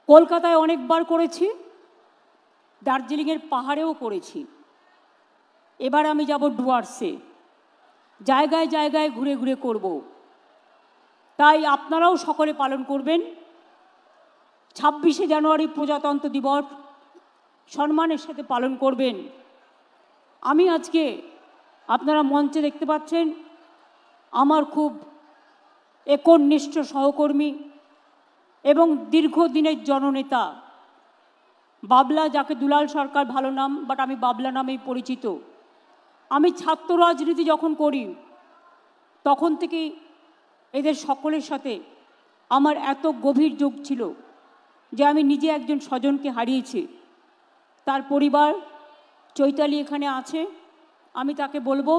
কলকাতায় অনেকবার করেছি, দার্জিলিংয়ের পাহাড়েও করেছি। এবার আমি যাব ডুয়ার্সে, জায়গায় জায়গায় ঘুরে ঘুরে করব। তাই আপনারাও সকলে পালন করবেন 26শে জানুয়ারি প্রজাতন্ত্র দিবস সম্মানের সাথে পালন করবেন। আমি আজকে আপনারা মঞ্চে দেখতে পাচ্ছেন আমার খুব একনিষ্ঠ সহকর্মী এবং দীর্ঘদিনের জননেতা বাবলা, যাকে দুলাল সরকার ভালো নাম, বাট আমি বাবলা নামেই পরিচিত। আমি ছাত্র রাজনীতি যখন করি তখন থেকেই এদের সকলের সাথে আমার এত গভীর যোগ ছিল যে আমি নিজে একজন স্বজনকে হারিয়েছি। তার পরিবার চৈতালি এখানে আছে। আমি তাকে বলবো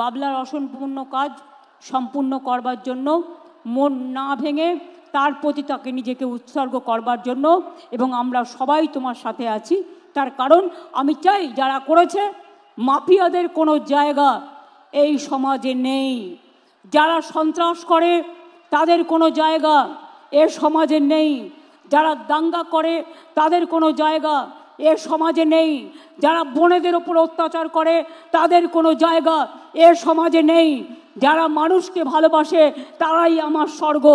বাবলার অসম্পূর্ণ কাজ সম্পূর্ণ করবার জন্য, মন না ভেঙে তার প্রতি তাকে নিজেকে উৎসর্গ করবার জন্য, এবং আমরা সবাই তোমার সাথে আছি। তার কারণ আমি চাই যারা করেছে মাফিয়াদের কোনো জায়গা এই সমাজে নেই, যারা সন্ত্রাস করে তাদের কোনো জায়গা এ সমাজে নেই, যারা দাঙ্গা করে তাদের কোনো জায়গা এ সমাজে নেই, যারা বোনেদের ওপর অত্যাচার করে তাদের কোনো জায়গা এ সমাজে নেই, যারা মানুষকে ভালোবাসে তারাই আমার স্বর্গ,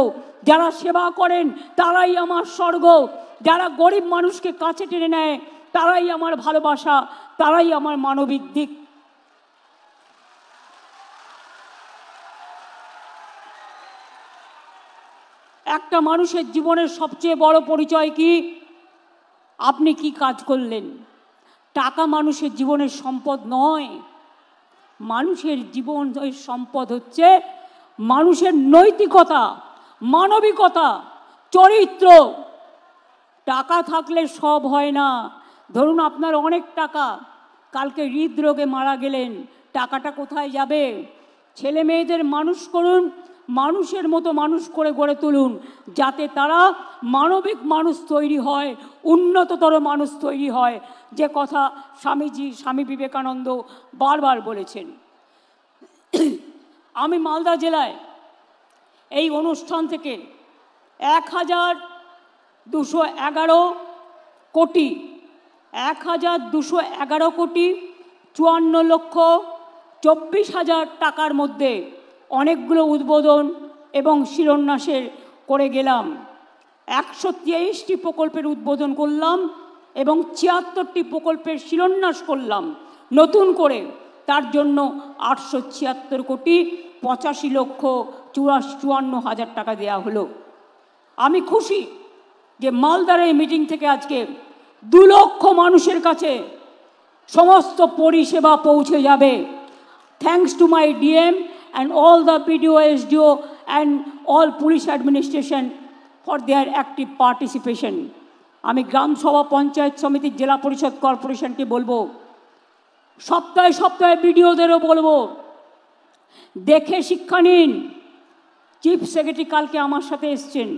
যারা সেবা করেন তারাই আমার স্বর্গ, যারা গরিব মানুষকে কাছে টেনে নেয় তারাই আমার ভালোবাসা, তারাই আমার মানবিক দিক। একটা মানুষের জীবনের সবচেয়ে বড় পরিচয় কি? আপনি কি কাজ করলেন। টাকা মানুষের জীবনের সম্পদ নয়। মানুষের জীবনের সম্পদ হচ্ছে মানুষের নৈতিকতা, মানবিকতা, চরিত্র। টাকা থাকলে সব হয় না। ধরুন আপনার অনেক টাকা, কালকে হৃদরোগে মারা গেলেন, টাকাটা কোথায় যাবে? ছেলে মেয়েদের মানুষ করুন, মানুষের মতো মানুষ করে গড়ে তুলুন, যাতে তারা মানবিক মানুষ তৈরি হয়, উন্নততর মানুষ তৈরি হয়, যে কথা স্বামী বিবেকানন্দ বারবার বলেছেন। আমি মালদা জেলায় এই অনুষ্ঠান থেকে 1211 কোটি 54,24,00,000 টাকার মধ্যে অনেকগুলো উদ্বোধন এবং শিলান্যাসের করে গেলাম। 123টি প্রকল্পের উদ্বোধন করলাম এবং 76টি প্রকল্পের শিলান্যাস করলাম নতুন করে। তার জন্য 876,85,54,54 টাকা দেওয়া হলো। আমি খুশি যে মালদার এই মিটিং থেকে আজকে 2 লক্ষ মানুষের কাছে সমস্ত পরিষেবা পৌঁছে যাবে। Thanks to my DM and all the BDO, SDO and all police administration for their active participation. আমি গ্রাম সভা, পঞ্চায়েত সমিতি, জেলা পরিষদ, কর্পোরেশনকে বলবো, সপ্তাহে সপ্তাহে বিডিওদেরও বলবো, দেখে শিক্ষা নিন। চিফ সেক্রেটারি কালকে আমার সাথে এসছেন,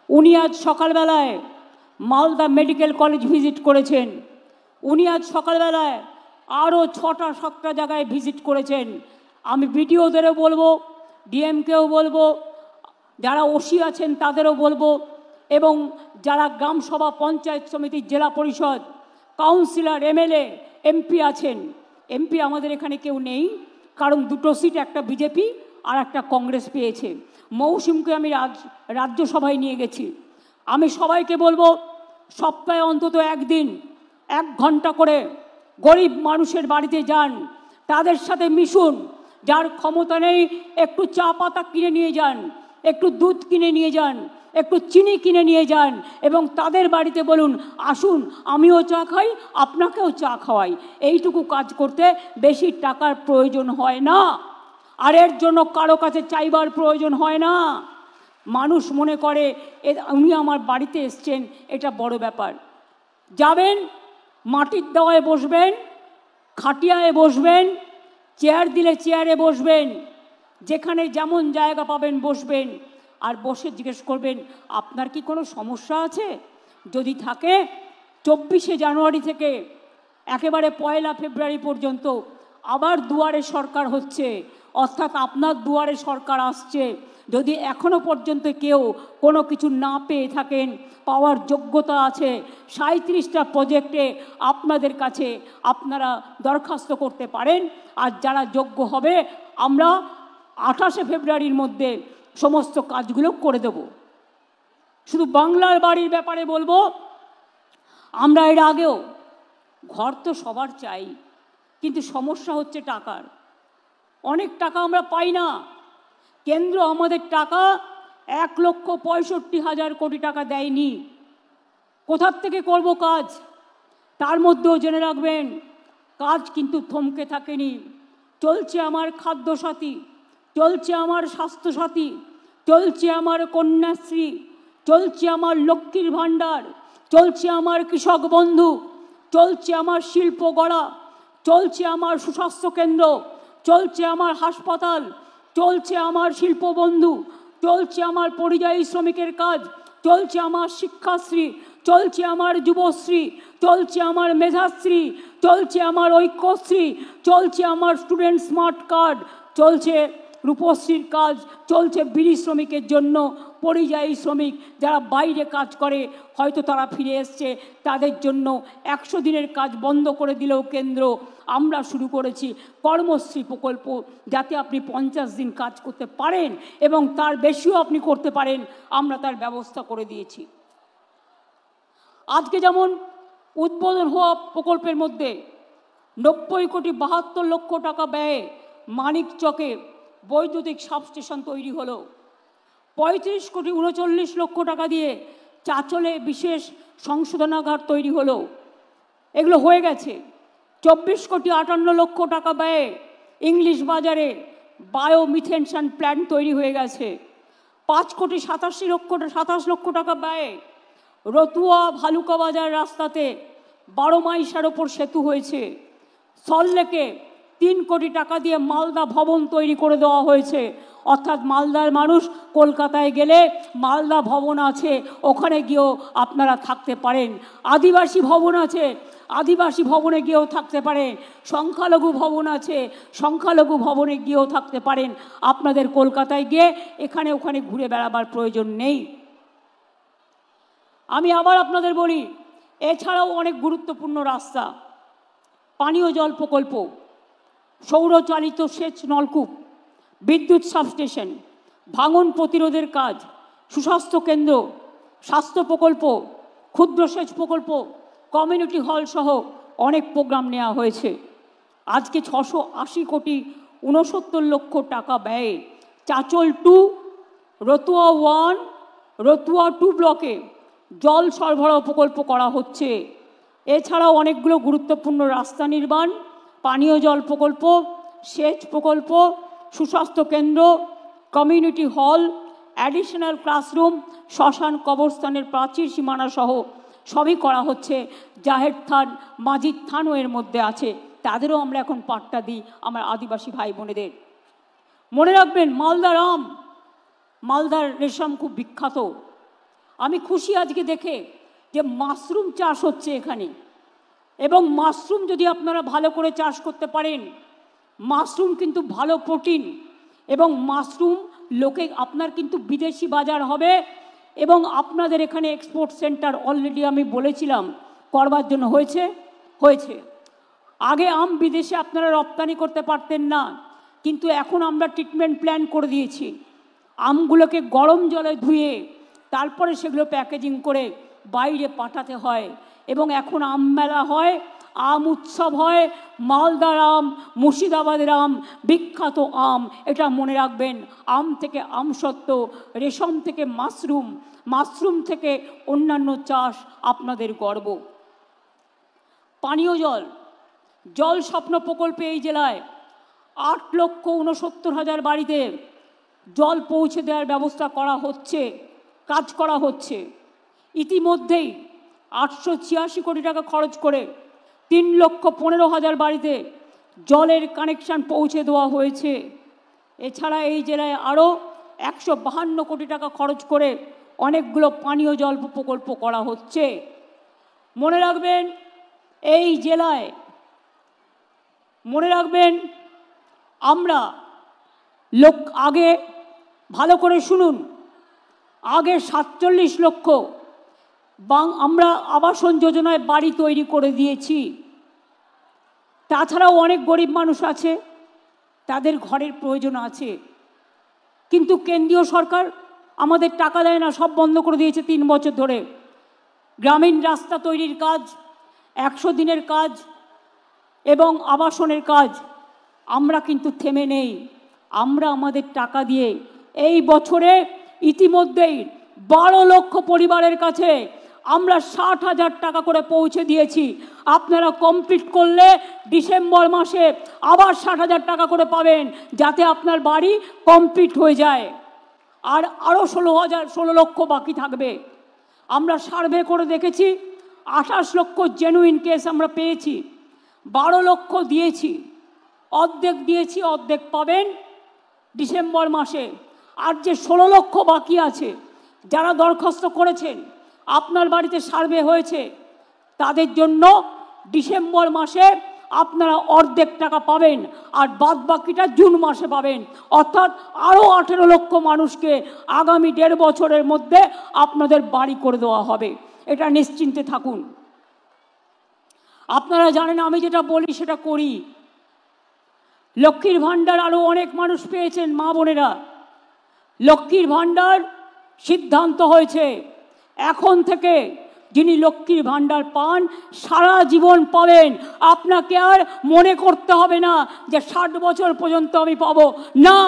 উনি আজ সকালবেলায় মালদা মেডিকেল কলেজ ভিজিট করেছেন, উনি আজ সকালবেলায় আরও 6টা-7টা জায়গায় ভিজিট করেছেন। আমি বিডিওদেরও বলবো, ডিএমকেও বলবো, যারা ওসি আছেন তাদেরও বলবো, এবং যারা গ্রাম সভা, পঞ্চায়েত সমিতি, জেলা পরিষদ, কাউন্সিলর, এমএলএ, এমপি আছেন। এমপি আমাদের এখানে কেউ নেই, কারণ 2টো সিট একটা বিজেপি আর একটা কংগ্রেস পেয়েছে। মৌসুমকে আমি রাজ্যসভায় নিয়ে গেছি। আমি সবাইকে বলবো সপ্তাহে অন্তত একদিন 1 ঘন্টা করে গরিব মানুষের বাড়িতে যান, তাদের সাথে মিশুন। যার ক্ষমতা নেই একটু চা পাতা কিনে নিয়ে যান, একটু দুধ কিনে নিয়ে যান, একটু চিনি কিনে নিয়ে যান, এবং তাদের বাড়িতে বলুন আসুন আমিও চা খাই, আপনাকেও চা খাওয়াই। এইটুকু কাজ করতে বেশি টাকার প্রয়োজন হয় না, আর এর জন্য কারো কাছে চাইবার প্রয়োজন হয় না। মানুষ মনে করে উনি আমার বাড়িতে এসছেন, এটা বড় ব্যাপার। যাবেন, মাটির দেওয়ায় বসবেন, খাটিয়ায় বসবেন, চেয়ার দিলে চেয়ারে বসবেন, যেখানে যেমন জায়গা পাবেন বসবেন, আর বসে জিজ্ঞেস করবেন আপনার কি কোনো সমস্যা আছে। যদি থাকে 24শে জানুয়ারি থেকে একেবারে 1 ফেব্রুয়ারি পর্যন্ত আবার দুয়ারে সরকার হচ্ছে, অর্থাৎ আপনার দুয়ারে সরকার আসছে। যদি এখনো পর্যন্ত কেউ কোনো কিছু না পেয়ে থাকেন, পাওয়ার যোগ্যতা আছে, 37টা প্রজেক্টে আপনাদের কাছে আপনারা দরখাস্ত করতে পারেন। আর যারা যোগ্য হবে আমরা 28শে ফেব্রুয়ারির মধ্যে সমস্ত কাজগুলো করে দেব। শুধু বাংলার বাড়ির ব্যাপারে বলবো, আমরা এর আগেও ঘর তো সবার চাই, কিন্তু সমস্যা হচ্ছে টাকার। অনেক টাকা আমরা পাই না। কেন্দ্র আমাদের টাকা 1,65,000 কোটি টাকা দেয়নি। কোথার থেকে করব কাজ? তার মধ্যেও জেনে রাখবেন, কাজ কিন্তু থমকে থাকেনি। চলছে আমার খাদ্যসাথী, চলছে আমার স্বাস্থ্যসাথী, চলছে আমার কন্যাশ্রী, চলছে আমার লক্ষ্মীর ভাণ্ডার, চলছে আমার কৃষক বন্ধু, চলছে আমার শিল্প গড়া, চলছে আমার সুস্বাস্থ্য কেন্দ্র, চলছে আমার হাসপাতাল, চলছে আমার শিল্প বন্ধু, চলছে আমার পরিযায়ী শ্রমিকের কাজ, চলছে আমার শিক্ষাশ্রী, চলছে আমার যুবশ্রী, চলছে আমার মেধাশ্রী, চলছে আমার ঐক্যশ্রী, চলছে আমার স্টুডেন্ট স্মার্ট কার্ড, চলছে রূপশ্রীর কাজ, চলছে বিড়ি শ্রমিকের জন্য, পরিযায়ী শ্রমিক যারা বাইরে কাজ করে হয়তো তারা ফিরে এসছে, তাদের জন্য 100 দিনের কাজ বন্ধ করে দিলেও কেন্দ্র, আমরা শুরু করেছি কর্মশ্রী প্রকল্প, যাতে আপনি 50 দিন কাজ করতে পারেন এবং তার বেশিও আপনি করতে পারেন, আমরা তার ব্যবস্থা করে দিয়েছি। আজকে যেমন উদ্বোধন হওয়া প্রকল্পের মধ্যে 90,72,00,000 টাকা ব্যয়ে মানিকচকে বৈদ্যুতিক সাবস্টেশন তৈরি হলো। 35,39,00,000 টাকা দিয়ে চাঁচলে বিশেষ সংশোধনাগার তৈরি হলো। এগুলো হয়ে গেছে। 24,58,00,000 টাকা ব্যয়ে ইংলিশ বাজারে বায়োমিথেনশন প্ল্যান্ট তৈরি হয়ে গেছে। 5,87,27,00,000 টাকা ব্যয়ে রতুয়া ভালুকা বাজার রাস্তাতে 12 মাইলের ওপর সেতু হয়েছে। সল্টলেকে 3 কোটি টাকা দিয়ে মালদা ভবন তৈরি করে দেওয়া হয়েছে। অর্থাৎ মালদার মানুষ কলকাতায় গেলে মালদা ভবন আছে, ওখানে গিয়েও আপনারা থাকতে পারেন। আদিবাসী ভবন আছে, আদিবাসী ভবনে গিয়েও থাকতে পারেন। সংখ্যালঘু ভবন আছে, সংখ্যালঘু ভবনে গিয়েও থাকতে পারেন। আপনাদের কলকাতায় গিয়ে এখানে ওখানে ঘুরে বেড়াবার প্রয়োজন নেই। আমি আবার আপনাদের বলি, এছাড়াও অনেক গুরুত্বপূর্ণ রাস্তা, পানীয় জল প্রকল্প, সৌরচালিত সেচ নলকূপ, বিদ্যুৎ সাবস্টেশন, ভাঙন প্রতিরোধের কাজ, সুস্বাস্থ্য কেন্দ্র, স্বাস্থ্য প্রকল্প, ক্ষুদ্র সেচ প্রকল্প, কমিউনিটি হল সহ অনেক প্রোগ্রাম নেওয়া হয়েছে। আজকে 680,69,00,000 টাকা ব্যয়ে চাঁচল 2, রতুয়া 1, রতুয়া 2 ব্লকে জল সরবরাহ প্রকল্প করা হচ্ছে। এছাড়াও অনেকগুলো গুরুত্বপূর্ণ রাস্তা নির্মাণ, পানীয় জল প্রকল্প, সেচ প্রকল্প, সুস্বাস্থ্য কেন্দ্র, কমিউনিটি হল, অ্যাডিশনাল ক্লাসরুম, শ্মশান কবরস্থানের প্রাচীর সীমানা সহ সবই করা হচ্ছে। জাহের থান, মাজিদ থানও এর মধ্যে আছে, তাদেরও আমরা এখন পাট্টা দিই আমার আদিবাসী ভাই বোনেদের। মনে রাখবেন, মালদার আম, মালদার রেশম খুব বিখ্যাত। আমি খুশি আজকে দেখে যে মাশরুম চাষ হচ্ছে এখানে, এবং মাশরুম যদি আপনারা ভালো করে চাষ করতে পারেন, মাশরুম কিন্তু ভালো প্রোটিন, এবং মাশরুম লোকে আপনার কিন্তু বিদেশি বাজার হবে, এবং আপনাদের এখানে এক্সপোর্ট সেন্টার অলরেডি আমি বলেছিলাম করবার জন্য হয়েছে। আগে আম বিদেশে আপনারা রপ্তানি করতে পারতেন না, কিন্তু এখন আমরা ট্রিটমেন্ট প্ল্যান করে দিয়েছি। আমগুলোকে গরম জলে ধুয়ে তারপরে সেগুলো প্যাকেজিং করে বাইরে পাঠাতে হয়, এবং এখন আম মেলা হয়, আম উৎসব হয়। মালদার আম, মুর্শিদাবাদের আম বিখ্যাত আম, এটা মনে রাখবেন। আম থেকে আমসত্ত্ব, রেশম থেকে মাশরুম, মাশরুম থেকে অন্যান্য চাষ আপনাদের গর্ব। পানীয় জল, জল স্বপ্ন প্রকল্পে এই জেলায় 8,69,000 বাড়িতে জল পৌঁছে দেওয়ার ব্যবস্থা করা হচ্ছে, কাজ করা হচ্ছে। ইতিমধ্যেই 886 কোটি টাকা খরচ করে 3,15,000 বাড়িতে জলের কানেকশান পৌঁছে দেওয়া হয়েছে। এছাড়া এই জেলায় আরও 152 কোটি টাকা খরচ করে অনেকগুলো পানীয় জল প্রকল্প করা হচ্ছে। মনে রাখবেন, এই জেলায়, মনে রাখবেন, আমরা লোক আগে ভালো করে শুনুন, আগে 47 লক্ষ আমরা আবাসন যোজনায় বাড়ি তৈরি করে দিয়েছি। তাছাড়াও অনেক গরিব মানুষ আছে, তাদের ঘরের প্রয়োজন আছে, কিন্তু কেন্দ্রীয় সরকার আমাদের টাকা দেয় না, সব বন্ধ করে দিয়েছে 3 বছর ধরে। গ্রামীণ রাস্তা তৈরির কাজ, 100 দিনের কাজ এবং আবাসনের কাজ আমরা কিন্তু থেমে নেই। আমরা আমাদের টাকা দিয়ে এই বছরে ইতিমধ্যেই 12 লক্ষ পরিবারের কাছে আমরা 60,000 টাকা করে পৌঁছে দিয়েছি। আপনারা কমপ্লিট করলে ডিসেম্বর মাসে আবার 60,000 টাকা করে পাবেন, যাতে আপনার বাড়ি কমপ্লিট হয়ে যায়। আর আরও 16 লক্ষ বাকি থাকবে। আমরা সার্ভে করে দেখেছি 28 লক্ষ জেনুইন কেস আমরা পেয়েছি, 12 লক্ষ দিয়েছি, অর্ধেক দিয়েছি, অর্ধেক পাবেন ডিসেম্বর মাসে। আর যে 16 লক্ষ বাকি আছে, যারা দরখাস্ত করেছেন, আপনার বাড়িতে সার্ভে হয়েছে, তাদের জন্য ডিসেম্বর মাসে আপনারা অর্ধেক টাকা পাবেন, আর বাদ বাকিটা জুন মাসে পাবেন। অর্থাৎ আরও 18 লক্ষ মানুষকে আগামী 1.5 বছরের মধ্যে আপনাদের বাড়ি করে দেওয়া হবে। এটা নিশ্চিন্তে থাকুন। আপনারা জানেন আমি যেটা বলি সেটা করি। লক্ষ্মীর ভাণ্ডার আরও অনেক মানুষ পেয়েছেন, মা বোনেরা। লক্ষ্মীর ভাণ্ডার সিদ্ধান্ত হয়েছে এখন থেকে যিনি লক্ষ্মীর ভাণ্ডার পান সারা জীবন পাবেন। আপনাকে আর মনে করতে হবে না যে 60 বছর পর্যন্ত আমি পাবো না।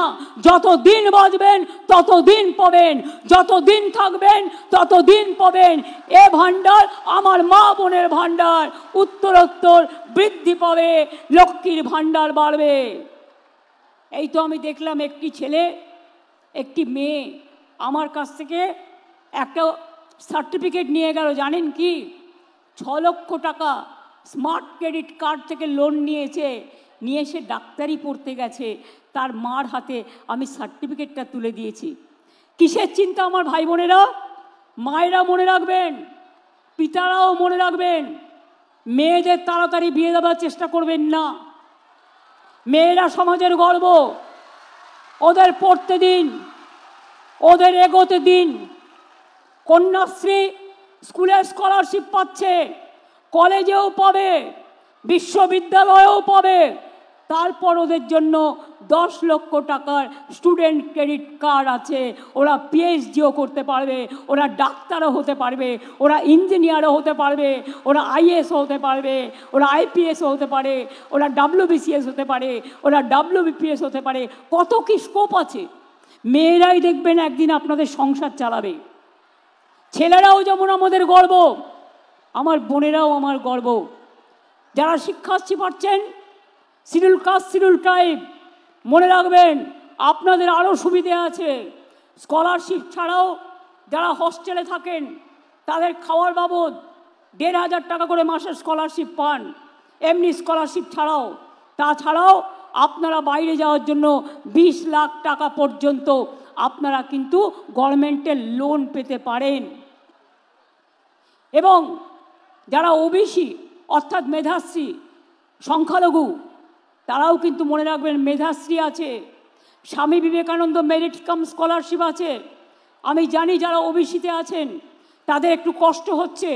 যত দিন বাঁচবেন তত দিন পাবেন, যত দিন থাকবেন তত দিন পাবেন। এ ভাণ্ডার আমার মা বোনের ভাণ্ডার, উত্তরোত্তর বৃদ্ধি পাবে, লক্ষ্মীর ভাণ্ডার বাড়বে। এই তো আমি দেখলাম একটি ছেলে একটি মেয়ে আমার কাছ থেকে একটা সার্টিফিকেট নিয়ে গেল। জানেন কি? 6 লক্ষ টাকা স্মার্ট ক্রেডিট কার্ড থেকে লোন নিয়েছে, নিয়ে এসে ডাক্তারি পড়তে গেছে। তার মার হাতে আমি সার্টিফিকেটটা তুলে দিয়েছি। কিসের চিন্তা আমার ভাই বোনেরা? মায়েরা মনে রাখবেন, পিতারাও মনে রাখবেন, মেয়েদের তাড়াতাড়ি বিয়ে দেওয়ার চেষ্টা করবেন না। মেয়েরা সমাজের গর্ব, ওদের পড়তে দিন, ওদের এগোতে দিন। কন্যাশ্রী স্কুলে স্কলারশিপ পাচ্ছে, কলেজেও পাবে, বিশ্ববিদ্যালয়েও পাবে। তারপর ওদের জন্য 10 লক্ষ টাকার স্টুডেন্ট ক্রেডিট কার্ড আছে। ওরা পিএইচডিও করতে পারবে, ওরা ডাক্তারও হতে পারবে, ওরা ইঞ্জিনিয়ারও হতে পারবে, ওরা আইএএসও হতে পারবে, ওরা আইপিএসও হতে পারে, ওরা ডব্লিউবিসিএস হতে পারে, ওরা ডব্লিউবিপিএস হতে পারে। কত কি স্কোপ আছে। মেয়েরাই দেখবেন একদিন আপনাদের সংসার চালাবে। ছেলেরাও যেমন আমাদের গর্ব, আমার বোনেরাও আমার গর্ব। যারা শিক্ষার্থী পাচ্ছেন, শিডিউল কাস্ট শিডিউল ট্রাইব, মনে রাখবেন আপনাদের আরও সুবিধে আছে। স্কলারশিপ ছাড়াও যারা হস্টেলে থাকেন তাদের খাওয়ার বাবদ 1,500 টাকা করে মাসের স্কলারশিপ পান, এমনি স্কলারশিপ ছাড়াও। তাছাড়াও আপনারা বাইরে যাওয়ার জন্য 20 লাখ টাকা পর্যন্ত আপনারা কিন্তু গভর্নমেন্টের লোন পেতে পারেন। এবং যারা ওবিসি অর্থাৎ মেধাশ্রী, সংখ্যালঘু, তারাও কিন্তু মনে রাখবেন মেধাশ্রী আছে, Swami Vivekananda merit cum scholarship আছে। আমি জানি যারা ওবিসিতে আছেন তাদের একটু কষ্ট হচ্ছে,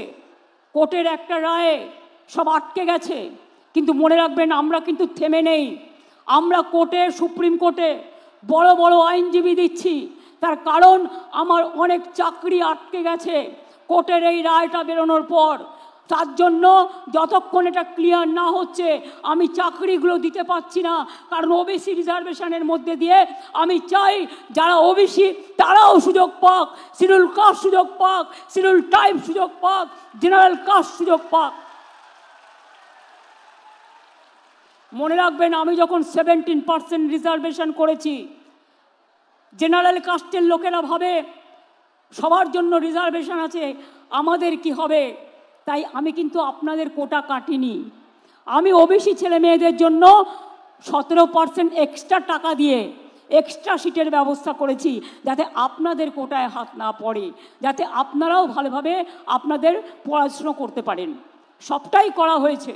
কোর্টের একটা রায়ে সব আটকে গেছে, কিন্তু মনে রাখবেন আমরা কিন্তু থেমে নেই। আমরা কোর্টে, সুপ্রিম কোর্টে বড় বড় আইনজীবী দিচ্ছি। তার কারণ আমার অনেক চাকরি আটকে গেছে কোর্টের এই রায়টা বেরোনোর পর। তার জন্য যতক্ষণ এটা ক্লিয়ার না হচ্ছে আমি চাকরিগুলো দিতে পারছি না। কারণ ওবিসি রিজার্ভেশনের মধ্যে দিয়ে আমি চাই যারা ওবিসি তারাও সুযোগ পাক, শিডিউল কাস্ট সুযোগ পাক, শিডিউল ট্রাইব সুযোগ পাক, জেনারেল কাস্ট সুযোগ পাক। মনে রাখবেন আমি যখন 17% রিজার্ভেশন করেছি, জেনারেল কাস্টের লোকেরা ভাবে সবার জন্য রিজার্ভেশন আছে, আমাদের কি হবে। তাই আমি কিন্তু আপনাদের কোটা কাটিনি। আমি ওবিসি ছেলে মেয়েদের জন্য 17% এক্সট্রা টাকা দিয়ে এক্সট্রা সিটের ব্যবস্থা করেছি, যাতে আপনাদের কোটায় হাত না পড়ে, যাতে আপনারাও ভালোভাবে আপনাদের পড়াশুনো করতে পারেন। সবটাই করা হয়েছে,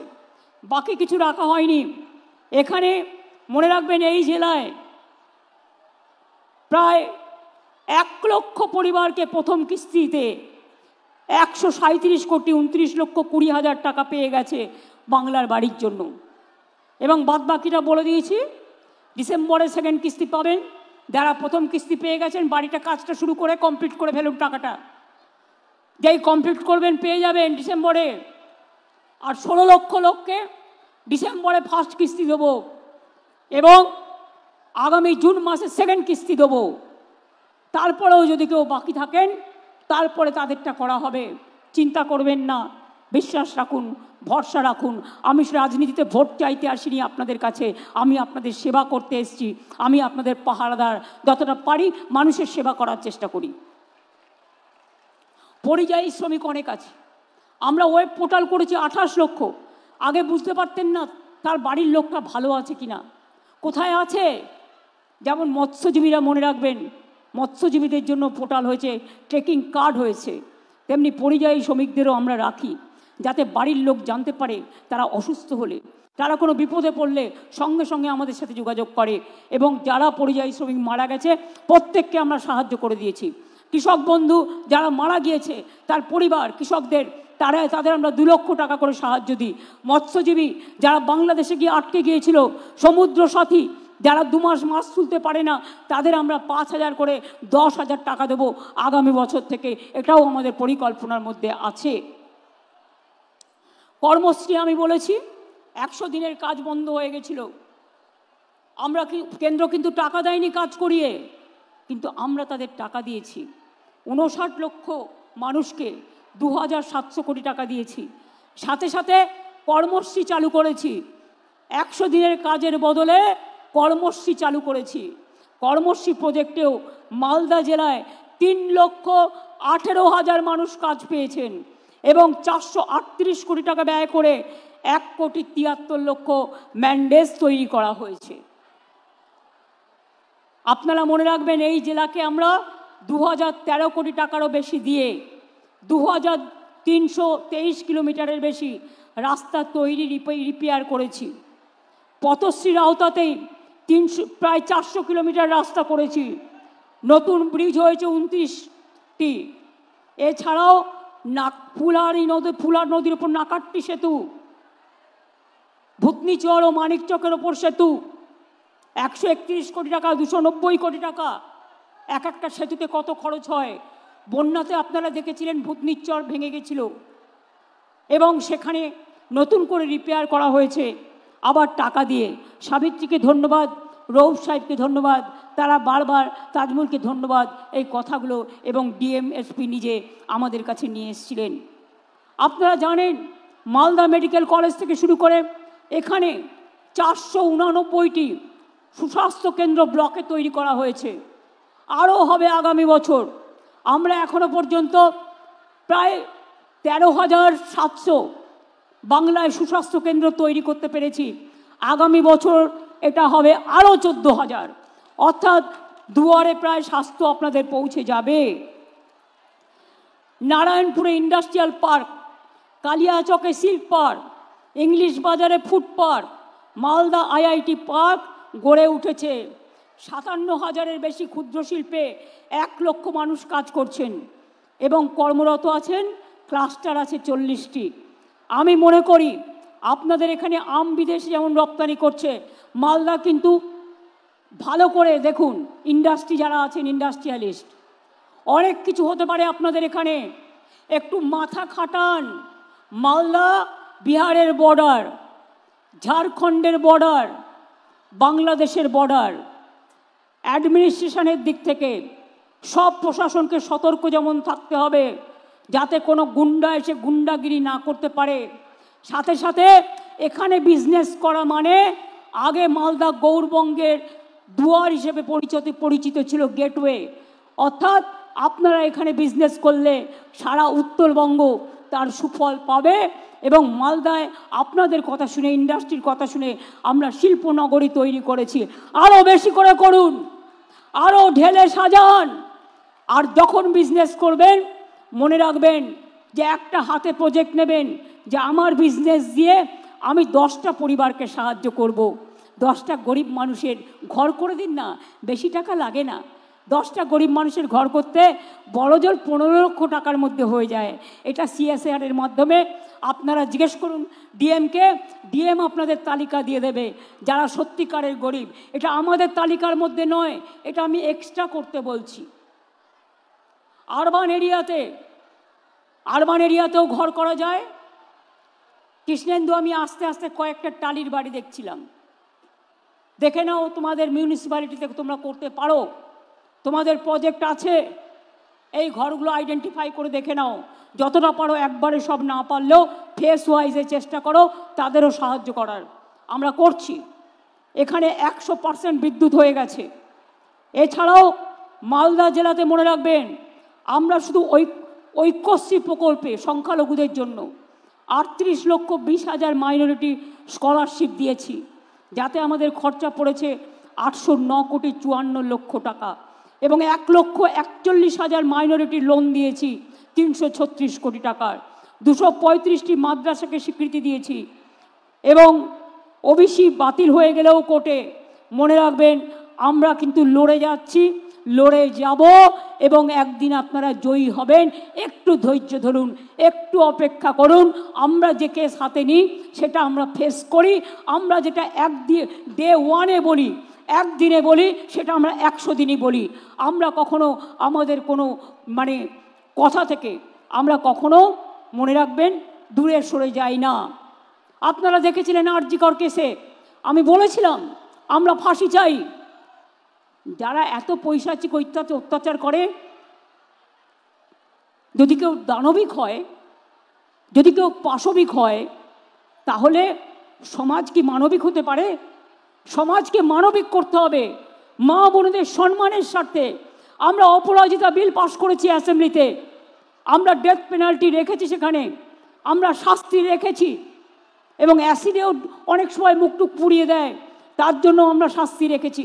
বাকি কিছু রাখা হয়নি। এখানে মনে রাখবেন এই জেলায় প্রায় 1 লক্ষ পরিবারকে প্রথম কিস্তিতে 137 কোটি 29,20,000 টাকা পেয়ে গেছে বাংলার বাড়ির জন্য। এবং বাদবাকিটা বলে দিয়েছি, ডিসেম্বরে সেকেন্ড কিস্তি পাবেন। যারা প্রথম কিস্তি পেয়ে গেছেন বাড়িটা কাজটা শুরু করে কমপ্লিট করে ফেলুন, টাকাটা যেই কমপ্লিট করবেন পেয়ে যাবেন ডিসেম্বরে। আর 16 লক্ষ লোককে ডিসেম্বরে ফার্স্ট কিস্তি দেবো এবং আগামী জুন মাসে সেকেন্ড কিস্তি দেবো। তারপরেও যদি কেউ বাকি থাকেন তারপরে তাদেরটা করা হবে। চিন্তা করবেন না, বিশ্বাস রাখুন, ভরসা রাখুন। আমি রাজনীতিতে ভোট চাইতে আসিনি আপনাদের কাছে, আমি আপনাদের সেবা করতে এসেছি। আমি আপনাদের পাহারাদার, যতটা পারি মানুষের সেবা করার চেষ্টা করি। পরিযায়ী শ্রমিক অনেক আছে। আমরা ওয়েব পোর্টাল করেছি 28 লক্ষ। আগে বুঝতে পারতেন না তার বাড়ির লোকটা ভালো আছে কিনা, কোথায় আছে। যেমন মৎস্যজীবীরা মনে রাখবেন, মৎস্যজীবীদের জন্য পোর্টাল হয়েছে, ট্রেকিং কার্ড হয়েছে, তেমনি পরিযায়ী শ্রমিকদেরও আমরা রাখি, যাতে বাড়ির লোক জানতে পারে তারা অসুস্থ হলে, তারা কোনো বিপদে পড়লে সঙ্গে সঙ্গে আমাদের সাথে যোগাযোগ করে। এবং যারা পরিযায়ী শ্রমিক মারা গেছে প্রত্যেককে আমরা সাহায্য করে দিয়েছি। কৃষক বন্ধু যারা মারা গিয়েছে তার পরিবার, কৃষকদের তাদের আমরা 2 লক্ষ টাকা করে সাহায্য দিই। মৎস্যজীবী যারা বাংলাদেশে গিয়ে আটকে গিয়েছিল, সমুদ্র সাথী যারা 2 মাস মাছ তুলতে পারে না, তাদের আমরা 5,000 করে 10,000 টাকা দেবো আগামী বছর থেকে। এটাও আমাদের পরিকল্পনার মধ্যে আছে। কর্মশ্রী আমি বলেছি 100 দিনের কাজ বন্ধ হয়ে গেছিল। আমরা কেন্দ্র কিন্তু টাকা দেয়নি কাজ করিয়ে, কিন্তু আমরা তাদের টাকা দিয়েছি। 59 লক্ষ মানুষকে 2,700 কোটি টাকা দিয়েছি। সাথে সাথে কর্মশ্রী চালু করেছি। 100 দিনের কাজের বদলে কর্মশ্রী চালু করেছি। কর্মশ্রী প্রজেক্টেও মালদা জেলায় 3,18,000 মানুষ কাজ পেয়েছেন এবং 438 কোটি টাকা ব্যয় করে 1,73,00,000 ম্যান্ডেজ তৈরি করা হয়েছে। আপনারা মনে রাখবেন এই জেলাকে আমরা 2013 কোটি টাকারও বেশি দিয়ে 2,323 কিলোমিটারের বেশি রাস্তা তৈরি রিপেয়ার করেছি। পথশ্রীর আওতাতেই প্রায় 400 কিলোমিটার রাস্তা করেছি। নতুন ব্রিজ হয়েছে 29টি। এছাড়াও ফুলার নদীর উপর নাকাট্টি সেতু, ভূতনিচর ও মানিকচকের ওপর সেতু 131 কোটি টাকা, 290 কোটি টাকা। এক একটা সেতুতে কত খরচ হয়। বন্যাতে আপনারা দেখেছিলেন ভূতনিচর ভেঙে গেছিল এবং সেখানে নতুন করে রিপেয়ার করা হয়েছে আবার টাকা দিয়ে। সাবিত্রীকে ধন্যবাদ, রৌফ সাহেবকে ধন্যবাদ, তারা বারবার, তাজমুলকে ধন্যবাদ এই কথাগুলো, এবং ডিএমএসপি নিজে আমাদের কাছে নিয়ে এসেছিলেন। আপনারা জানেন মালদা মেডিকেল কলেজ থেকে শুরু করে এখানে 489টি সুস্বাস্থ্য কেন্দ্র ব্লকে তৈরি করা হয়েছে। আরও হবে আগামী বছর। আমরা এখনো পর্যন্ত প্রায় 13,700 বাংলায় সুস্বাস্থ্য কেন্দ্র তৈরি করতে পেরেছি। আগামী বছর এটা হবে আরও 14,000, অর্থাৎ দুয়ারে প্রায় স্বাস্থ্য আপনাদের পৌঁছে যাবে। নারায়ণপুরে ইন্ডাস্ট্রিয়াল পার্ক, কালিয়াচকে সিল্ক পার্ক, ইংলিশ বাজারে food park, Malda IIT park গড়ে উঠেছে। 57,000-এর বেশি ক্ষুদ্র শিল্পে 1 লক্ষ মানুষ কাজ করছেন এবং কর্মরত আছেন। ক্লাস্টার আছে 40টি। আমি মনে করি আপনাদের এখানে আম বিদেশে যেমন রপ্তানি করছে, মালদা কিন্তু ভালো করে দেখুন, ইন্ডাস্ট্রি যারা আছেন, ইন্ডাস্ট্রিয়ালিস্ট, অনেক কিছু হতে পারে আপনাদের এখানে। একটু মাথা খাটান। মালদা বিহারের বর্ডার, ঝাড়খণ্ডের বর্ডার, বাংলাদেশের বর্ডার। অ্যাডমিনিস্ট্রেশনের দিক থেকে সব প্রশাসনকে সতর্ক যেমন থাকতে হবে যাতে কোনো গুন্ডা এসে গুন্ডাগিরি না করতে পারে। সাথে সাথে এখানে বিজনেস করা মানে আগে মালদা গৌরবঙ্গের দুয়ার হিসেবে পরিচিত ছিল, গেটওয়ে। অর্থাৎ আপনারা এখানে বিজনেস করলে সারা উত্তরবঙ্গ তার সুফল পাবে। এবং মালদায় আপনাদের কথা শুনে, ইন্ডাস্ট্রির কথা শুনে আমরা শিল্পনগরী তৈরি করেছি। আরও বেশি করে করুন, আরও ঢেলে সাজান। আর যখন বিজনেস করবেন মনে রাখবেন যে একটা হাতে প্রজেক্ট নেবেন যে আমার বিজনেস দিয়ে আমি 10টা পরিবারকে সাহায্য করব, 10টা গরিব মানুষের ঘর করে দিন না, বেশি টাকা লাগে না। 10টা গরিব মানুষের ঘর করতে বড়জোর 15 লক্ষ টাকার মধ্যে হয়ে যায়। এটা CSR এর মাধ্যমে আপনারা জিজ্ঞেস করুন ডিএমকে, ডিএম আপনাদের তালিকা দিয়ে দেবে যারা সত্যিকারের গরিব। এটা আমাদের তালিকার মধ্যে নয়, এটা আমি এক্সট্রা করতে বলছি। আরবান এরিয়াতেও ঘর করা যায়। কৃষ্ণেন্দু, আমি আস্তে আস্তে কয়েকটা টালির বাড়ি দেখছিলাম, দেখে নাও তোমাদের মিউনিসিপ্যালিটিতে তোমরা করতে পারো, তোমাদের প্রজেক্ট আছে, এই ঘরগুলো আইডেন্টিফাই করে দেখে নাও। যতটা পারো, একবারে সব না পারলেও ফেস ওয়াইজে চেষ্টা করো তাদেরও সাহায্য করার। আমরা করছি। এখানে 100% বিদ্যুৎ হয়ে গেছে। এছাড়াও মালদা জেলাতে মনে রাখবেন, আমরা শুধু ঐক্যশ্রী প্রকল্পে সংখ্যালঘুদের জন্য 38,20,000 মাইনরিটি স্কলারশিপ দিয়েছি, যাতে আমাদের খরচা পড়েছে 809,54,00,000 টাকা, এবং 1,41,000 মাইনরিটি লোন দিয়েছি 336 কোটি টাকার। 235টি মাদ্রাসাকে স্বীকৃতি দিয়েছি, এবং ওবিসি বাতিল হয়ে গেলেও কোর্টে মনে রাখবেন আমরা কিন্তু লড়ে যাচ্ছি, লড়ে যাব, এবং একদিন আপনারা জয়ী হবেন। একটু ধৈর্য ধরুন, একটু অপেক্ষা করুন। আমরা যে কেস হাতে নিই সেটা আমরা ফেস করি। আমরা যেটা ডে 1-এ বলি, একদিনে বলি, সেটা আমরা 100 দিনই বলি। আমরা কখনো আমাদের কোনো কথা থেকে আমরা কখনো মনে রাখবেন দূরে সরে যাই না। আপনারা দেখেছিলেন আরজিকর কেসে আমি বলেছিলাম আমরা ফাঁসি চাই। যারা এত পৈশাচিক অত্যাচার করে, যদি কেউ দানবিক হয়, যদি কেউ পাশবিক হয়, তাহলে সমাজ কি মানবিক হতে পারে? সমাজকে মানবিক করতে হবে। মা বোনদের সম্মানের স্বার্থে আমরা অপরাজিতা বিল পাশ করেছি অ্যাসেম্বলিতে। আমরা ডেথ পেনাল্টি রেখেছি, সেখানে আমরা শাস্তি রেখেছি, এবং অ্যাসিডেও অনেক সময় মুখটুক পুড়িয়ে দেয়, তার জন্য আমরা শাস্তি রেখেছি।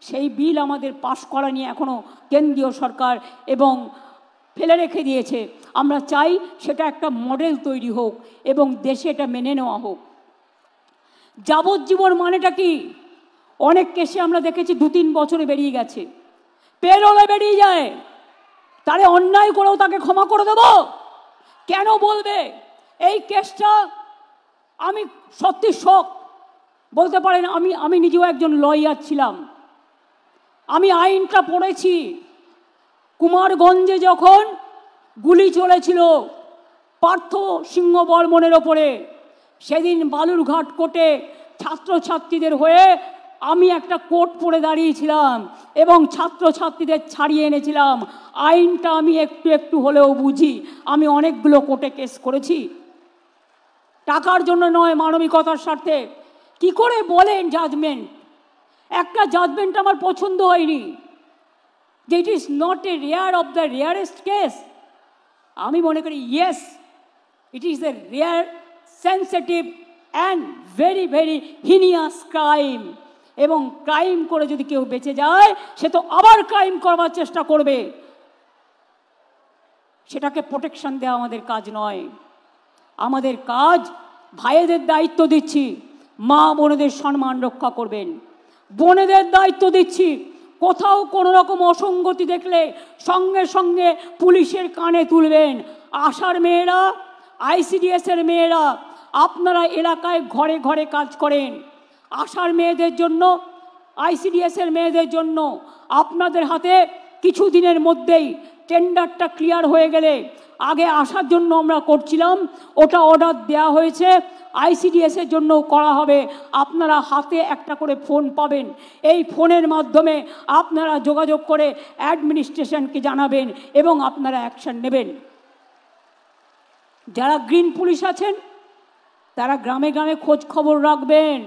সেই বিল আমাদের পাশ করা নিয়ে এখনও কেন্দ্রীয় সরকার এবং ফেলে রেখে দিয়েছে। আমরা চাই সেটা একটা মডেল তৈরি হোক এবং দেশে এটা মেনে নেওয়া হোক। যাবজ্জীবন মানেটা কি? অনেক কেসে আমরা দেখেছি 2-3 বছরে বেরিয়ে গেছে, পেরোলে বেরিয়ে যায়। তারে অন্যায় করেও তাকে ক্ষমা করে দেব কেন বলবে? এই কেসটা আমি সত্যি শক, বলতে পারেন আমি নিজেও একজন লয়ার ছিলাম, আমি আইনটা পড়েছি। কুমারগঞ্জে যখন গুলি চলেছিল পার্থ সিংহ বর্মনের ওপরে, সেদিন বালুরঘাট কোর্টে ছাত্রছাত্রীদের হয়ে আমি একটা কোর্ট পড়ে দাঁড়িয়েছিলাম এবং ছাত্রছাত্রীদের ছাড়িয়ে এনেছিলাম। আইনটা আমি একটু একটু হলেও বুঝি। আমি অনেকগুলো কোর্টে কেস করেছি, টাকার জন্য নয়, মানবিকতার স্বার্থে। কি করে বলেন জাজমেন্ট? একটা জাজমেন্ট আমার পছন্দ হয়নি, যে it is not a rare of the rarest case. আমি মনে করি yes, it is a rare, sensitive and very very heinous crime. এবং ক্রাইম করে যদি কেউ বেঁচে যায়, সে তো আবার ক্রাইম করবার চেষ্টা করবে। সেটাকে প্রোটেকশন দেওয়া আমাদের কাজ নয়। আমাদের কাজ, ভাইদের দায়িত্ব দিচ্ছি, মা বোনেদের সম্মান রক্ষা করবেন। বোনেদের দায়িত্ব দিচ্ছি, কোথাও কোনো রকম অসঙ্গতি দেখলে সঙ্গে সঙ্গে পুলিশের কানে তুলবেন। আশার মেয়েরা, ICDS-এর মেয়েরা, আপনারা এলাকায় ঘরে ঘরে কাজ করেন। আশার মেয়েদের জন্য, ICDS-এর মেয়েদের জন্য আপনাদের হাতে কিছু দিনের মধ্যেই টেন্ডারটা ক্লিয়ার হয়ে গেলে, আগে আসার জন্য আমরা করছিলাম, ওটা অর্ডার দেওয়া হয়েছে, ICDS-এর জন্যও করা হবে। আপনারা হাতে একটা করে ফোন পাবেন, এই ফোনের মাধ্যমে আপনারা যোগাযোগ করে অ্যাডমিনিস্ট্রেশনকে জানাবেন এবং আপনারা অ্যাকশন নেবেন। যারা গ্রিন পুলিশ আছেন তারা গ্রামে গ্রামে খোঁজ খবর রাখবেন,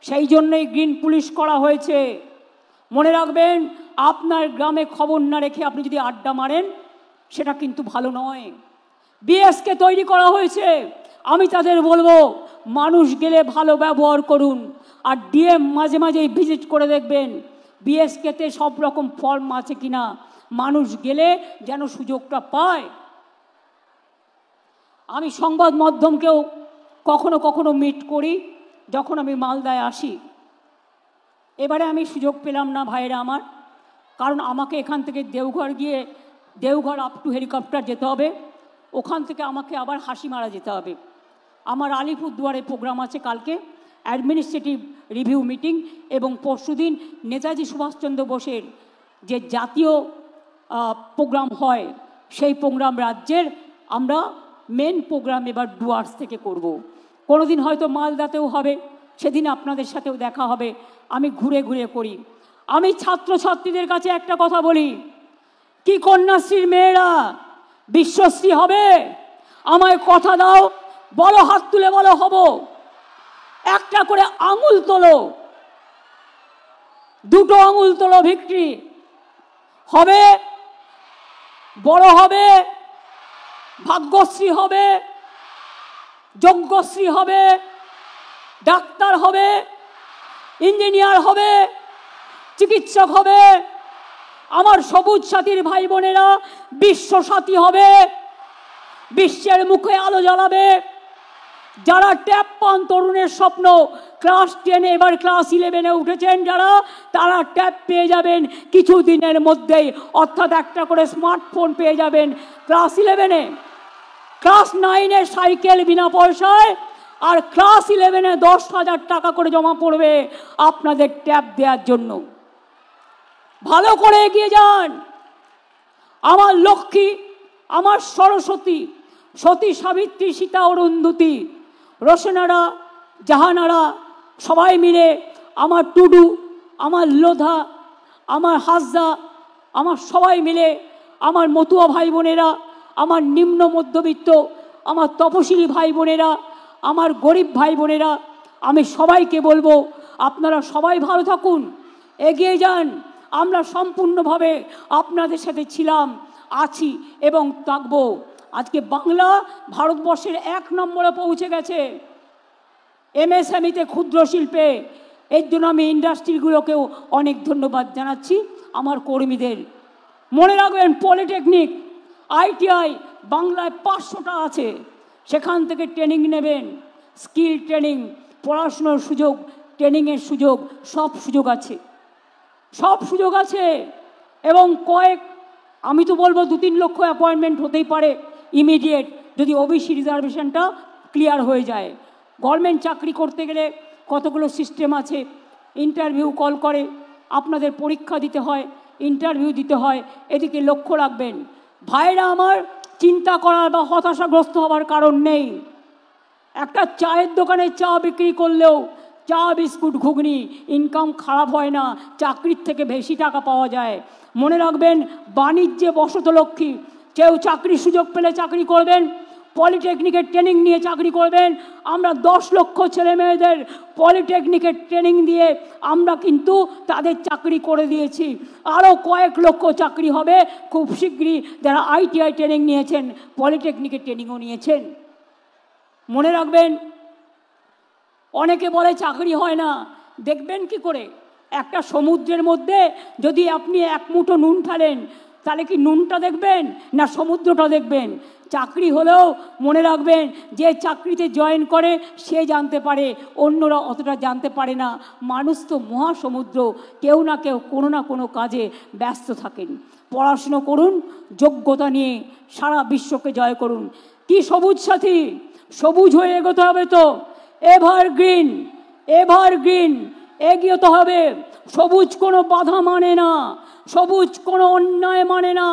সেই জন্যই গ্রিন পুলিশ করা হয়েছে। মনে রাখবেন, আপনার গ্রামে খবর না রেখে আপনি যদি আড্ডা মারেন, সেটা কিন্তু ভালো নয়। BSK তৈরি করা হয়েছে, আমি তাদের বলবো মানুষ গেলে ভালো ব্যবহার করুন, আর DM মাঝে মাঝেই ভিজিট করে দেখবেন BSK-তে সব রকম ফর্ম আছে কিনা, মানুষ গেলে যেন সুযোগটা পায়। আমি সংবাদ মাধ্যমকেও কখনো কখনো মিট করি যখন আমি মালদায় আসি। এবারে আমি সুযোগ পেলাম না ভাইরা আমার, কারণ আমাকে এখান থেকে দেওঘর গিয়ে দেওঘর আপ টু হেলিকপ্টার যেতে হবে, ওখান থেকে আমাকে আবার হাসিমারা যেতে হবে। আমার আলিপুরদুয়ারে প্রোগ্রাম আছে কালকে, অ্যাডমিনিস্ট্রেটিভ রিভিউ মিটিং, এবং পরশুদিন নেতাজি সুভাষচন্দ্র বোসের যে জাতীয় প্রোগ্রাম হয় সেই প্রোগ্রাম রাজ্যের আমরা মেন প্রোগ্রাম এবার ডুয়ার্স থেকে করব। কোনোদিন হয়তো মালদাতেও হবে, সেদিন আপনাদের সাথেও দেখা হবে। আমি ঘুরে ঘুরে করি। আমি ছাত্রছাত্রীদের কাছে একটা কথা বলি, কি কন্যাশ্রীর মেয়েরা বিশ্বশ্রী হবে? আমায় কথা দাও, বলো, হাত তুলে বলো হব। একটা করে আঙুল তোলো, দুটো আঙুল তোলো, ভিক্টরি হবে, বড় হবে, ভাগ্যশ্রী হবে, যজ্ঞশ্রী হবে, ডাক্তার হবে, ইঞ্জিনিয়ার হবে, চিকিৎসক হবে। আমার সবুজ সাথীর ভাই বোনেরা বিশ্ব সাথী হবে, বিশ্বের মুখে আলো জ্বালাবে। যারা ট্যাব পান তরুণের স্বপ্ন, ক্লাস 10 এবার ক্লাস 11-এ উঠেছেন যারা, তারা ট্যাব পেয়ে যাবেন কিছু দিনের মধ্যেই, অর্থাৎ একটা করে স্মার্টফোন পেয়ে যাবেন ক্লাস 11-এ। ক্লাস 9-এ সাইকেল বিনা পয়সায়, আর ক্লাস 11-এ 10,000 টাকা করে জমা পড়বে আপনাদের ট্যাব দেওয়ার জন্য। ভালো করে এগিয়ে যান। আমার লক্ষ্মী, আমার সরস্বতী, সতী সাবিত্রী, সীতা অরুন্ধতী, রোশনারা, জাহানারা সবাই মিলে, আমার টুডু, আমার লোধা, আমার হাসদা, আমার সবাই মিলে, আমার মতুয়া ভাই বোনেরা, আমার নিম্ন মধ্যবিত্ত, আমার তপশিলি ভাই বোনেরা, আমার গরিব ভাই বোনেরা, আমি সবাইকে বলবো আপনারা সবাই ভালো থাকুন, এগিয়ে যান। আমরা সম্পূর্ণভাবে আপনাদের সাথে ছিলাম, আছি এবং থাকব। আজকে বাংলা ভারতবর্ষের 1 নম্বরে পৌঁছে গেছে এমএসএমইতে, ক্ষুদ্র শিল্পে। এর জন্য আমি ইন্ডাস্ট্রিগুলোকেও অনেক ধন্যবাদ জানাচ্ছি, আমার কর্মীদের। মনে রাখবেন, পলিটেকনিক, আইটিআই বাংলায় 500টা আছে, সেখান থেকে ট্রেনিং নেবেন, স্কিল ট্রেনিং, পড়াশুনোর সুযোগ, ট্রেনিংয়ের সুযোগ, সব সুযোগ আছে, সব সুযোগ আছে। এবং আমি তো বলবো 2-3 লক্ষ অ্যাপয়েন্টমেন্ট হতেই পারে ইমিডিয়েট, যদি ওবিসি রিজার্ভেশনটা ক্লিয়ার হয়ে যায়। গভর্নমেন্ট চাকরি করতে গেলে কতগুলো সিস্টেম আছে, ইন্টারভিউ কল করে, আপনাদের পরীক্ষা দিতে হয়, ইন্টারভিউ দিতে হয়, এদিকে লক্ষ্য রাখবেন। ভাইরা আমার, চিন্তা করার বা হতাশাগ্রস্ত হওয়ার কারণ নেই। একটা চায়ের দোকানে চা বিক্রি করলেও চা, বিস্কুট, ঘুগনি ইনকাম খারাপ হয় না, চাকরির থেকে বেশি টাকা পাওয়া যায়। মনে রাখবেন, বাণিজ্যে বসতলক্ষ্মী, কেউ চাকরির সুযোগ পেলে চাকরি করবেন, পলিটেকনিকের ট্রেনিং নিয়ে চাকরি করবেন। আমরা 10 লক্ষ ছেলে মেয়েদের পলিটেকনিকের ট্রেনিং দিয়ে আমরা কিন্তু তাদের চাকরি করে দিয়েছি। আরও কয়েক লক্ষ চাকরি হবে খুব শীঘ্রই, যারা আইটিআই ট্রেনিং নিয়েছেন, পলিটেকনিকের ট্রেনিংও নিয়েছেন। মনে রাখবেন, অনেকে বলে চাকরি হয় না, দেখবেন কি করে? একটা সমুদ্রের মধ্যে যদি আপনি 1 মুঠো নুন ফেলেন, তাহলে কি নুনটা দেখবেন না সমুদ্রটা দেখবেন? চাকরি হলেও মনে রাখবেন, যে চাকরিতে জয়েন করে সে জানতে পারে, অন্যরা অতটা জানতে পারে না। মানুষ তো মহাসমুদ্র, কেউ না কেউ কোনো না কোনো কাজে ব্যস্ত থাকেন। পড়াশুনো করুন, যোগ্যতা নিয়ে সারা বিশ্বকে জয় করুন। কি সবুজ সাথী, সবুজ হয়ে এগোতে হবে তো, এভারগ্রিন, এভারগ্রিন এগিয়ে হবে। সবুজ কোনো বাধা মানে না, সবুজ কোনো অন্যায় মানে না,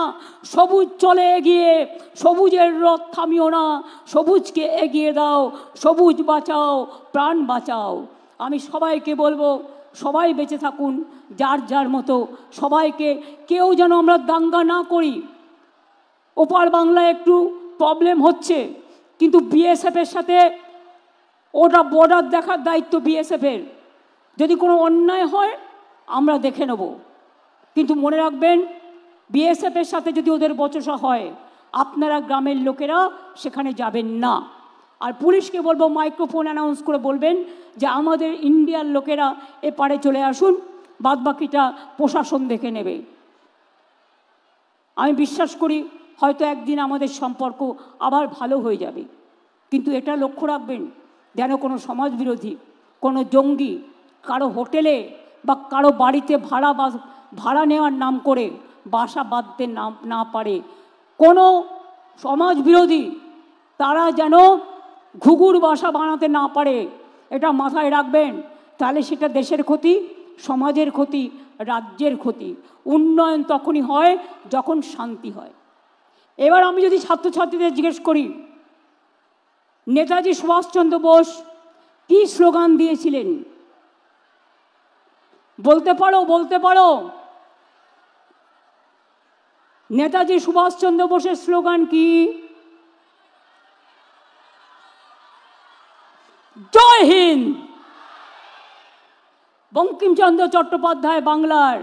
সবুজ চলে এগিয়ে, সবুজের রথ থামিও না, সবুজকে এগিয়ে দাও, সবুজ বাঁচাও, প্রাণ বাঁচাও। আমি সবাইকে বলবো, সবাই বেঁচে থাকুন যার যার মতো, সবাইকে, কেউ যেন আমরা দাঙ্গা না করি। ওপার বাংলায় একটু প্রবলেম হচ্ছে, কিন্তু বিএসএফের সাথে ওটা বর্ডার দেখার দায়িত্ব বিএসএফের। যদি কোনো অন্যায় হয় আমরা দেখে নেব, কিন্তু মনে রাখবেন, বিএসএফের সাথে যদি ওদের বচসা হয়, আপনারা গ্রামের লোকেরা সেখানে যাবেন না। আর পুলিশকে বলবো, মাইক্রোফোন অ্যানাউন্স করে বলবেন যে আমাদের ইন্ডিয়ার লোকেরা এপারে চলে আসুন, বাদবাকিটা প্রশাসন দেখে নেবে। আমি বিশ্বাস করি হয়তো একদিন আমাদের সম্পর্ক আবার ভালো হয়ে যাবে, কিন্তু এটা লক্ষ্য রাখবেন যেন কোনো সমাজবিরোধী, কোনো জঙ্গি কারো হোটেলে বা কারো বাড়িতে ভাড়া ভাড়া নেওয়ার নাম করে বাসা বাঁধতে না পারে, কোনো সমাজ বিরোধী তারা যেন ঘুঘুর বাসা বানাতে না পারে, এটা মাথায় রাখবেন। তাহলে সেটা দেশের ক্ষতি, সমাজের ক্ষতি, রাজ্যের ক্ষতি। উন্নয়ন তখনই হয় যখন শান্তি হয়। এবার আমি যদি ছাত্রছাত্রীদের জিজ্ঞেস করি, নেতাজি সুভাষচন্দ্র বোস কি স্লোগান দিয়েছিলেন? বলতে পারো? নেতাজি সুভাষচন্দ্র বোসের স্লোগান কি? জয় হিন্দ। বঙ্কিমচন্দ্র চট্টোপাধ্যায় বাংলার,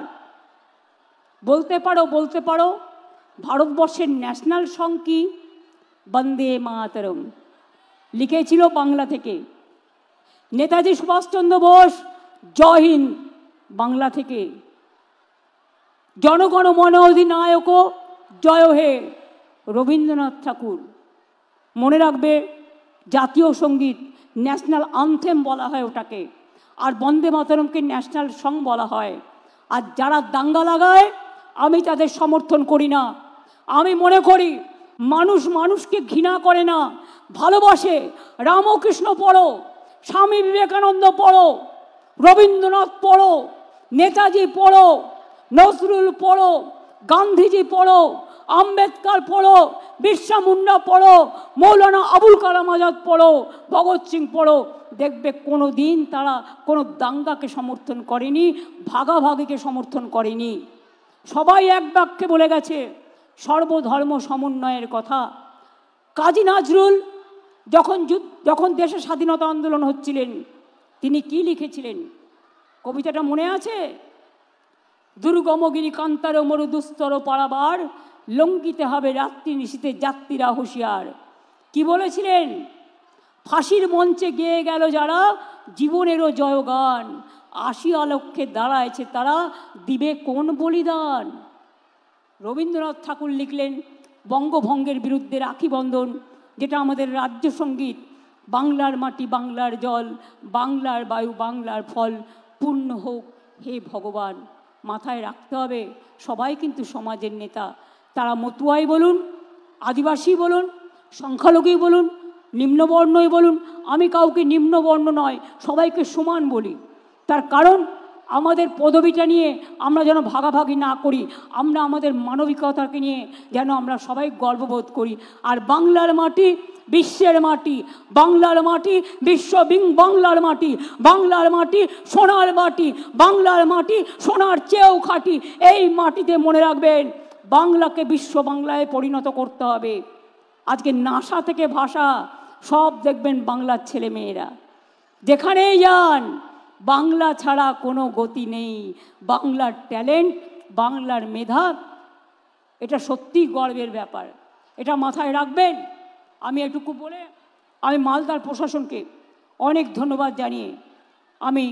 বলতে পারো? ভারতবর্ষের ন্যাশনাল সং কি? বন্দে মাতরম, লিখেছিল বাংলা থেকে। নেতাজি সুভাষচন্দ্র বোস জয় হিন্দ বাংলা থেকে। জনগণ মন অধিনায়ক জয় হে, রবীন্দ্রনাথ ঠাকুর। মনে রাখবে, জাতীয় সঙ্গীত ন্যাশনাল আনথেম বলা হয় ওটাকে, আর বন্দে মাতরমকে ন্যাশনাল সং বলা হয়। আর যারা দাঙ্গা লাগায় আমি তাদের সমর্থন করি না। আমি মনে করি মানুষ মানুষকে ঘৃণা করে না, ভালোবাসে। রামকৃষ্ণ পড়ো, স্বামী বিবেকানন্দ পড়ো, রবীন্দ্রনাথ পড়ো, নেতাজি পড়ো, নজরুল পড়ো, গান্ধীজি পড়ো, আম্বেদকর পড়ো, বিরসা মুন্ডা পড়ো, মৌলানা আবুল কালাম আজাদ পড়ো, ভগৎ সিং পড়ো। দেখবে কোনো দিন তারা কোনো দাঙ্গাকে সমর্থন করেনি, ভাগাভাগিকে সমর্থন করেনি। সবাই এক বাক্যে বলে গেছে সর্বধর্ম সমন্বয়ের কথা। কাজী নজরুল যখন দেশে স্বাধীনতা আন্দোলন হচ্ছিলেন, তিনি কি লিখেছিলেন? কবিতাটা মনে আছে? দুর্গমগিরি কান্তার মরু দুস্তর পারাবার, লঙ্ঘিতে হবে রাত্রি নিশীতে যাত্রীরা হুঁশিয়ার। কি বলেছিলেন? ফাঁসির মঞ্চে গেয়ে গেল যারা জীবনেরও জয়গান, আসিয়া লক্ষ্যে দাঁড়ায়ছে তারা দিবে কোন বলিদান। রবীন্দ্রনাথ ঠাকুর লিখলেন বঙ্গভঙ্গের বিরুদ্ধে রাখি বন্ধন, যেটা আমাদের রাজ্য সঙ্গীত। বাংলার মাটি বাংলার জল, বাংলার বায়ু বাংলার ফল, পূর্ণ হোক হে ভগবান। মাথায় রাখতে হবে সবাই কিন্তু সমাজের নেতা। তারা মতুয়াই বলুন, আদিবাসী বলুন, সংখ্যালঘুই বলুন, নিম্নবর্ণই বলুন। আমি কাউকে নিম্নবর্ণ নয়, সবাইকে সমান বলি। তার কারণ আমাদের পদবিটা নিয়ে আমরা যেন ভাগাভাগি না করি, আমরা আমাদের মানবিকতাকে নিয়ে যেন আমরা সবাই গর্ববোধ করি। আর বাংলার মাটি বিশ্বের মাটি, বাংলার মাটি বাংলার মাটি, বাংলার মাটি সোনার মাটি, বাংলার মাটি সোনার চেয়েও খাঁটি। এই মাটিতে মনে রাখবেন বাংলাকে বিশ্ব বাংলায় পরিণত করতে হবে। আজকে নাসা থেকে ভাষা সব দেখবেন বাংলার ছেলে মেয়েরা, যেখানেই যান বাংলা ছাড়া কোনো গতি নেই। বাংলার ট্যালেন্ট, বাংলার মেধা, এটা সত্যি গর্বের ব্যাপার, এটা মাথায় রাখবেন। আমি এটুকু বলে আমি মালদার প্রশাসনকে অনেক ধন্যবাদ জানিয়ে আমি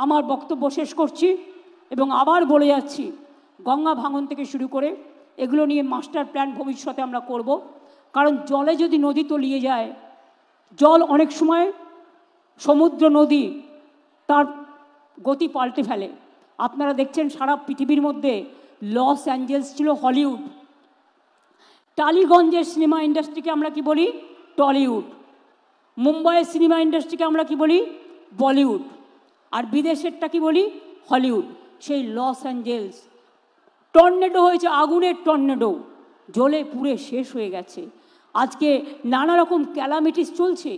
আমার বক্তব্য শেষ করছি এবং আবার বলে যাচ্ছি, গঙ্গা ভাঙন থেকে শুরু করে এগুলো নিয়ে মাস্টার প্ল্যান ভবিষ্যতে আমরা করব। কারণ জলে যদি নদী তলিয়ে যায়, জল অনেক সময় সমুদ্র নদী তার গতি পাল্টে ফেলে। আপনারা দেখছেন সারা পৃথিবীর মধ্যে লস অ্যাঞ্জেলস ছিল হলিউড, টালিগঞ্জের সিনেমা ইন্ডাস্ট্রিকে আমরা কি বলি? টলিউড। মুম্বাইয়ের সিনেমা ইন্ডাস্ট্রিকে আমরা কি বলি? বলিউড। আর বিদেশেরটা কি বলি? হলিউড। সেই লস অ্যাঞ্জেলস টর্নেডো হয়েছে, আগুনের টর্নেডো, জ্বলে পুড়ে শেষ হয়ে গেছে। আজকে নানা রকম ক্যালামিটিস চলছে।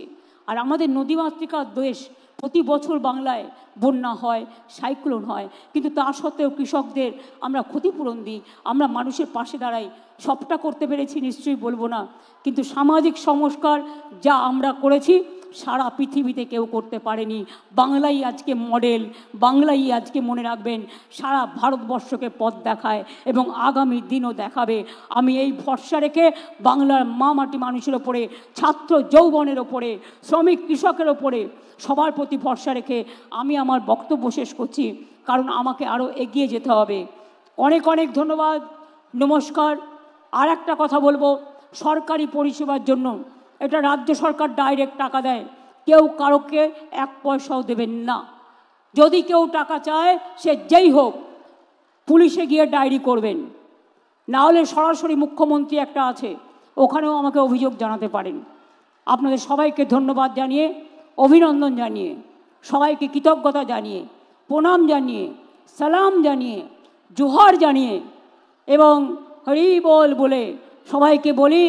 আর আমাদের নদীমাতৃকা দেশ, প্রতি বছর বাংলায় বন্যা হয়, সাইক্লোন হয়, কিন্তু তা সত্ত্বেও কৃষকদের আমরা ক্ষতিপূরণ দিই, আমরা মানুষের পাশে দাঁড়াই। সবটা করতে পেরেছি নিশ্চয়ই বলবো না, কিন্তু সামাজিক সংস্কার যা আমরা করেছি সারা পৃথিবীতে কেউ করতে পারেনি। বাংলাই আজকে মডেল, বাংলাই আজকে মনে রাখবেন সারা ভারতবর্ষকে পথ দেখায় এবং আগামী দিনও দেখাবে। আমি এই ভরসা রেখে বাংলার মা মাটি মানুষের ওপরে, ছাত্র যৌবনের ওপরে, শ্রমিক কৃষকের ওপরে সবার প্রতি ভরসা রেখে আমি আমার বক্তব্য শেষ করছি, কারণ আমাকে আরও এগিয়ে যেতে হবে। অনেক অনেক ধন্যবাদ, নমস্কার। আর একটা কথা বলবো, সরকারি পরিষেবার জন্য এটা রাজ্য সরকার ডাইরেক্ট টাকা দেয়, কেউ কারোকে এক পয়সাও দেবেন না। যদি কেউ টাকা চায় সে যেই হোক, পুলিশে গিয়ে ডায়েরি করবেন, না হলে সরাসরি মুখ্যমন্ত্রী একটা আছে, ওখানেও আমাকে অভিযোগ জানাতে পারেন। আপনাদের সবাইকে ধন্যবাদ জানিয়ে, অভিনন্দন জানিয়ে, সবাইকে কৃতজ্ঞতা জানিয়ে, প্রণাম জানিয়ে, সালাম জানিয়ে, জোহার জানিয়ে এবং হরি বল বলে সবাইকে বলি,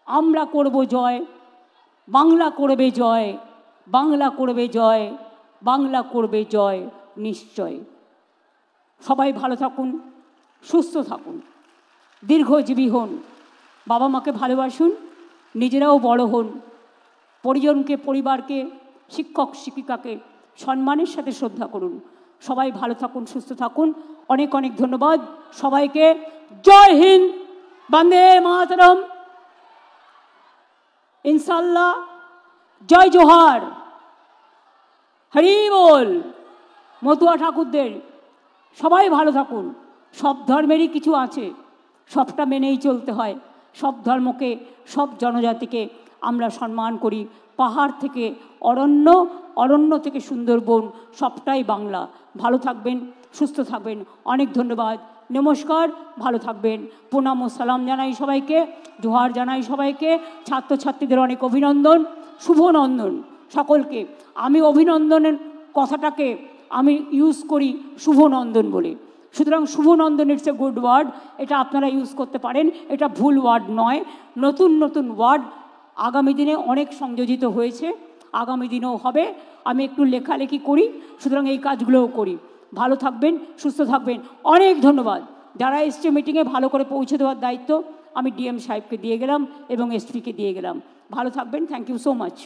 আমরা করব জয়, বাংলা করবে জয়, বাংলা করবে জয়, বাংলা করবে জয় নিশ্চয়। সবাই ভালো থাকুন, সুস্থ থাকুন, দীর্ঘজীবী হন, বাবা মাকে ভালোবাসুন, নিজেরাও বড় হন, পরিজনকে, পরিবারকে, শিক্ষক শিক্ষিকাকে সম্মানের সাথে শ্রদ্ধা করুন। সবাই ভালো থাকুন, সুস্থ থাকুন। অনেক অনেক ধন্যবাদ সবাইকে। জয় হিন্দ, বন্দে মাতরম, ইনশাল্লাহ, জয় জোহার, হরি বল। মতুয়া ঠাকুরদের সবাই ভালো থাকুন। সব ধর্মেরই কিছু আছে, সবটা মেনেই চলতে হয়। সব ধর্মকে, সব জনজাতিকে আমরা সম্মান করি। পাহাড় থেকে অরণ্য, অরণ্য থেকে সুন্দরবন, সবটাই বাংলা। ভালো থাকবেন, সুস্থ থাকবেন। অনেক ধন্যবাদ, নমস্কার, ভালো থাকবেন। প্রণাম ও সালাম জানাই সবাইকে, জোহার জানাই সবাইকে। ছাত্রছাত্রীদের অনেক অভিনন্দন, শুভনন্দন সকলকে। আমি অভিনন্দনের কথাটাকে আমি ইউজ করি শুভনন্দন বলে, সুতরাং শুভনন্দন ইটস এ গুড ওয়ার্ড, এটা আপনারা ইউজ করতে পারেন, এটা ভুল ওয়ার্ড নয়। নতুন নতুন ওয়ার্ড আগামী দিনে অনেক সংযোজিত হয়েছে, আগামী দিনেও হবে। আমি একটু লেখালেখি করি, সুতরাং এই কাজগুলোও করি। ভালো থাকবেন, সুস্থ থাকবেন। অনেক ধন্যবাদ। যারা এসছে মিটিংয়ে, ভালো করে পৌঁছে দেওয়ার দায়িত্ব আমি ডিএম সাহেবকে দিয়ে গেলাম এবং এসপিকে দিয়ে গেলাম। ভালো থাকবেন, থ্যাংক ইউ সো মাচ।